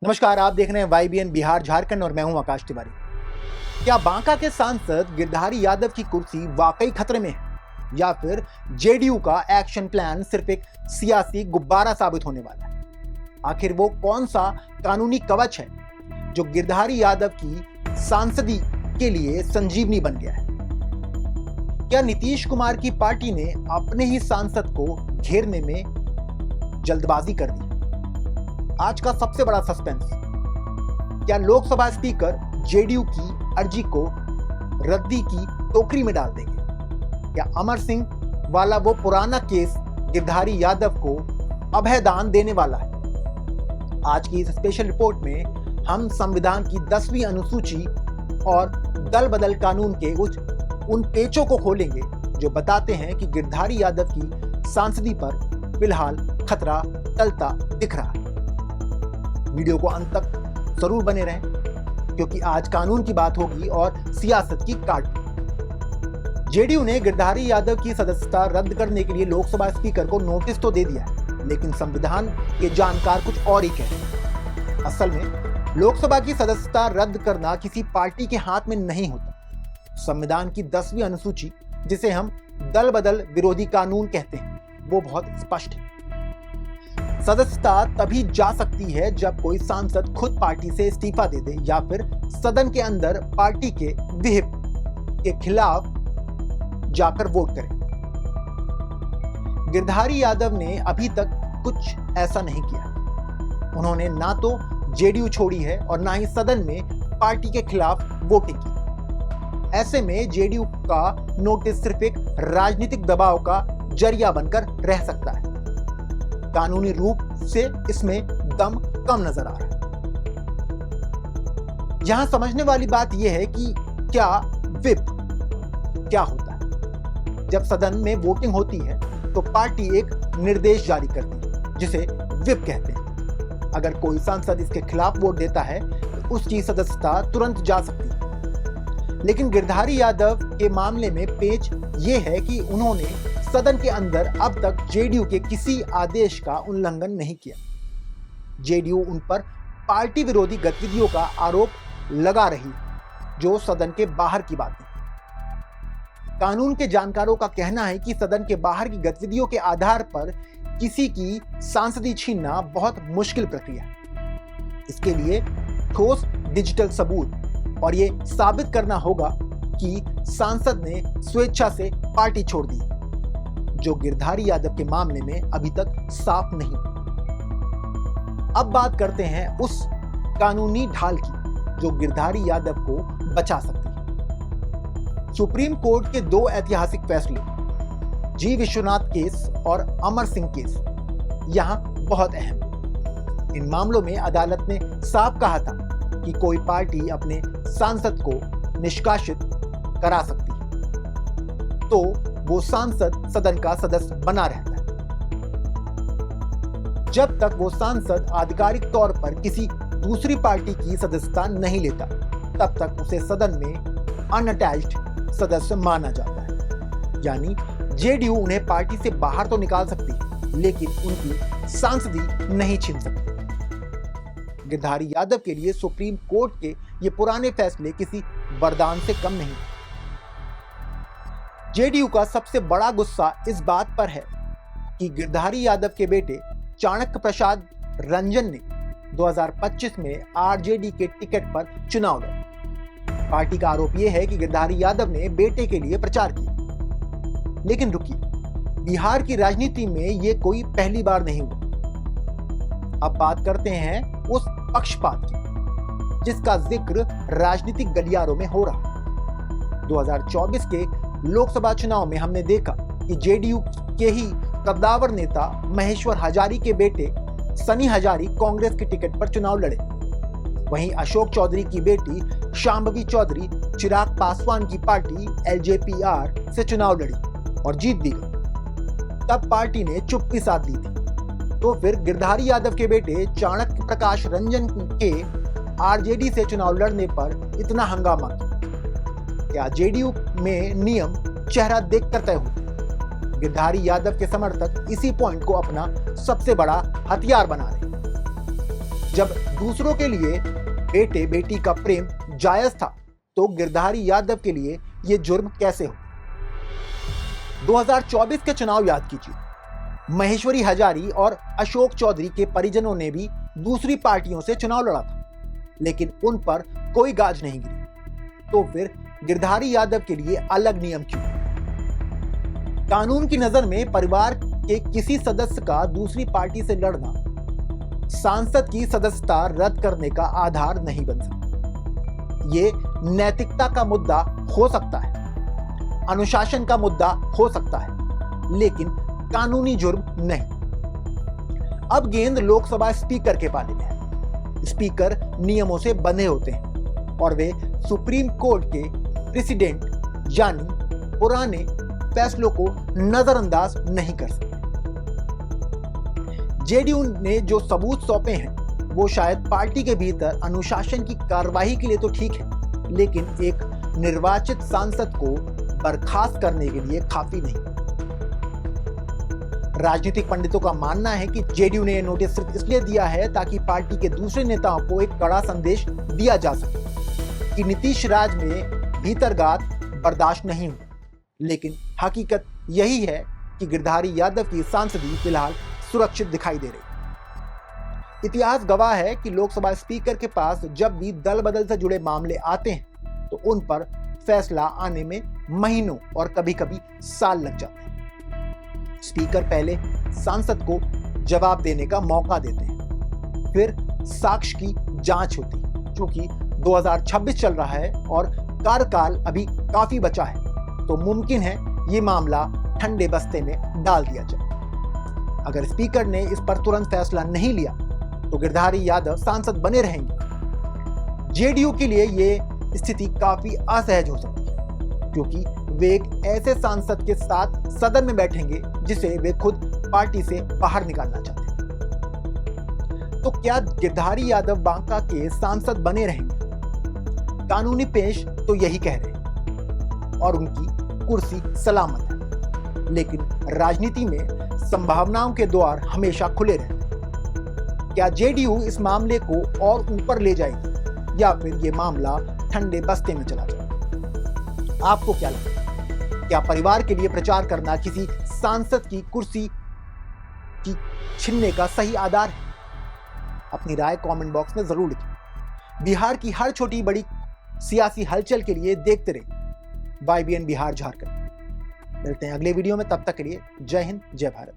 नमस्कार, आप देख रहे हैं YBN बिहार झारखंड और मैं हूं आकाश तिवारी। क्या बांका के सांसद गिरधारी यादव की कुर्सी वाकई खतरे में है या फिर जेडीयू का एक्शन प्लान सिर्फ एक सियासी गुब्बारा साबित होने वाला है? आखिर वो कौन सा कानूनी कवच है जो गिरधारी यादव की सांसदी के लिए संजीवनी बन गया है? क्या नीतीश कुमार की पार्टी ने अपने ही सांसद को घेरने में जल्दबाजी कर दी? आज का सबसे बड़ा सस्पेंस, क्या लोकसभा स्पीकर जेडीयू की अर्जी को रद्दी की टोकरी में डाल देंगे? क्या अमर सिंह वाला वो पुराना केस गिरधारी यादव को अभयदान देने वाला है? आज की इस स्पेशल रिपोर्ट में हम संविधान की 10वीं अनुसूची और दल बदल कानून के उन पेचों को खोलेंगे जो बताते हैं कि गिरधारी यादव की सांसदी पर फिलहाल खतरा टलता दिख रहा है। वीडियो को अंत तक जरूर बने रहें क्योंकि आज कानून की बात होगी और सियासत की काट। जेडीयू ने गिरधारी यादव की सदस्यता रद्द करने के लिए लोकसभा स्पीकर को नोटिस तो दे दिया है, लेकिन संविधान के जानकार कुछ और ही कह रहे हैं। असल में लोकसभा की सदस्यता रद्द करना किसी पार्टी के हाथ में नहीं होता। संविधान की 10वीं अनुसूची, जिसे हम दल बदल विरोधी कानून कहते हैं, वो बहुत स्पष्ट है। सदस्यता तभी जा सकती है जब कोई सांसद खुद पार्टी से इस्तीफा दे दे या फिर सदन के अंदर पार्टी के विहिप के खिलाफ जाकर वोट करे। गिरधारी यादव ने अभी तक कुछ ऐसा नहीं किया। उन्होंने ना तो जेडीयू छोड़ी है और ना ही सदन में पार्टी के खिलाफ वोटिंग की। ऐसे में जेडीयू का नोटिस सिर्फ एक राजनीतिक दबाव का जरिया बनकर रह सकता है। कानूनी रूप से इसमें दम कम नजर आ रहा है। यहां समझने वाली बात यह है कि क्या विप क्या होता है। जब सदन में वोटिंग होती है तो पार्टी एक निर्देश जारी करती है जिसे विप कहते हैं। अगर कोई सांसद इसके खिलाफ वोट देता है तो उसकी सदस्यता तुरंत जा सकती है। लेकिन गिरधारी यादव के मामले में पेच यह है कि उन्होंने सदन के अंदर अब तक जेडीयू के किसी आदेश का उल्लंघन नहीं किया। जेडीयू उन पर पार्टी विरोधी गतिविधियों का आरोप लगा रही, जो सदन के बाहर की बात है। कानून के जानकारों का कहना है कि सदन के बाहर की गतिविधियों के आधार पर किसी की सांसदी छीनना बहुत मुश्किल प्रक्रिया है। इसके लिए ठोस डिजिटल सबूत और ये साबित करना होगा कि सांसद ने स्वेच्छा से पार्टी छोड़ दी, जो गिरधारी यादव के मामले में अभी तक साफ नहीं। अब बात करते हैं उस कानूनी ढाल की जो गिरधारी यादव को बचा सकती है। सुप्रीम कोर्ट के दो ऐतिहासिक फैसले, जी विश्वनाथ केस और अमर सिंह केस, यहां बहुत अहम। इन मामलों में अदालत ने साफ कहा था कि कोई पार्टी अपने सांसद को निष्कासित करा सकती है तो वो सांसद सदन का सदस्य बना रहता है। जब तक वो सांसद आधिकारिक तौर पर किसी दूसरी पार्टी की सदस्यता नहीं लेता, तब तक उसे सदन में अनअटैच्ड सदस्य माना जाता है। यानी जेडीयू उन्हें पार्टी से बाहर तो निकाल सकती है, लेकिन उनकी सांसदी नहीं छीन सकती। गिरधारी यादव के लिए सुप्रीम कोर्ट के ये पुराने फैसले किसी वरदान से कम नहीं। जेडीयू का सबसे बड़ा गुस्सा इस बात पर है कि गिरधारी यादव के बेटे चाणक्य प्रसाद रंजन ने 2025 में आरजेडी के टिकट पर चुनाव लड़ा। पार्टी का आरोप यह है कि गिरधारी यादव ने बेटे के लिए प्रचार किया। लेकिन रुकिए, बिहार की राजनीति में यह कोई पहली बार नहीं हुआ। अब बात करते हैं उस पक्षपात की जिसका जिक्र राजनीतिक गलियारों में हो रहा। 2024 के लोकसभा चुनाव में हमने देखा कि जेडीयू के ही कद्दावर नेता महेश्वर हजारी के बेटे सनी हजारी कांग्रेस के टिकट पर चुनाव लड़े। वहीं अशोक चौधरी की बेटी शांभवी चौधरी चिराग पासवान की पार्टी एलजेपीआर से चुनाव लड़ी और जीत भी गई। तब पार्टी ने चुप्पी साध दी थी। तो फिर गिरधारी यादव के बेटे चाणक्य प्रकाश रंजन के आरजेडी से चुनाव लड़ने पर इतना हंगामा क्यों? क्या जेडीयू में नियम चेहरा देखकर तय हुए? गिरधारी यादव के समर्थक इसी पॉइंट को अपना सबसे बड़ा हथियार बना रहे। जब दूसरों के लिए बेटे बेटी का प्रेम जायज था, तो गिरधारी यादव के लिए यह जुर्म कैसे हो? 2024 के चुनाव याद कीजिए। महेश्वरी हजारी और अशोक चौधरी के परिजनों ने भी दूसरी पार्टियों से चुनाव लड़ा था, लेकिन उन पर कोई गाज नहीं गिरी। तो फिर गिरधारी यादव के लिए अलग नियम क्यों? कानून की नजर में परिवार के किसी सदस्य का दूसरी पार्टी से लड़ना सांसद की सदस्यता रद्द करने का आधार नहीं बन सकता। ये नैतिकता का मुद्दा हो सकता है, अनुशासन का मुद्दा हो सकता है, लेकिन कानूनी जुर्म नहीं। अब गेंद लोकसभा स्पीकर के पाले में है। स्पीकर नियमों से बंधे होते हैं और वे सुप्रीम कोर्ट के प्रेसिडेंट यानी पुराने फैसलों को नजरअंदाज नहीं कर सकते। जेडीयू ने जो सबूत सौंपे हैं वो शायद पार्टी के भीतर अनुशासन की कार्रवाई के लिए तो ठीक है, लेकिन एक निर्वाचित सांसद को बर्खास्त करने के लिए काफी नहीं। राजनीतिक पंडितों का मानना है कि जेडीयू ने यह नोटिस सिर्फ इसलिए दिया है ताकि पार्टी के दूसरे नेताओं को एक कड़ा संदेश दिया जा सके कि नीतीश राज में भीतरघात बर्दाश्त नहीं हुआ। लेकिन हकीकत यही है कि गिरधारी यादव की सांसदी फिलहाल सुरक्षित दिखाई दे रही। इतिहास गवाह है कि लोकसभा स्पीकर के पास जब भी दल बदल से जुड़े मामले आते हैं तो उन पर फैसला आने में महीनों और कभी कभी साल लग जाते हैं। स्पीकर पहले सांसद को जवाब देने का मौका देते हैं, फिर साक्ष्य की जांच होती है। चूंकि 2026 चल रहा है और कार्यकाल अभी काफी बचा है, तो मुमकिन है ये मामला ठंडे बस्ते में डाल दिया जाए। अगर स्पीकर ने इस पर तुरंत फैसला नहीं लिया तो गिरधारी यादव सांसद बने रहेंगे। जेडीयू के लिए ये स्थिति काफी असहज हो सकती है, क्योंकि वे एक ऐसे सांसद के साथ सदन में बैठेंगे जिसे वे खुद पार्टी से बाहर निकालना चाहते हैं। तो क्या गिरधारी यादव बांका के सांसद बने रहेंगे? कानूनी पेश तो यही कह रहे हैं और उनकी कुर्सी सलामत है, लेकिन राजनीति में संभावनाओं के द्वार हमेशा खुले रहते हैं। क्या जेडीयू इस मामले को और ऊपर ले जाएगी या फिर ये मामला ठंडे बस्ते में चला जाएगा? आपको क्या लगता है? क्या परिवार के लिए प्रचार करना किसी सांसद की कुर्सी की छीनने का सही आधार है? अपनी राय कमेंट बॉक्स में जरूर लिखें। बिहार की हर छोटी बड़ी सियासी हलचल के लिए देखते रहिए YBN बिहार झारखंड। मिलते हैं अगले वीडियो में, तब तक के लिए जय हिंद, जय भारत।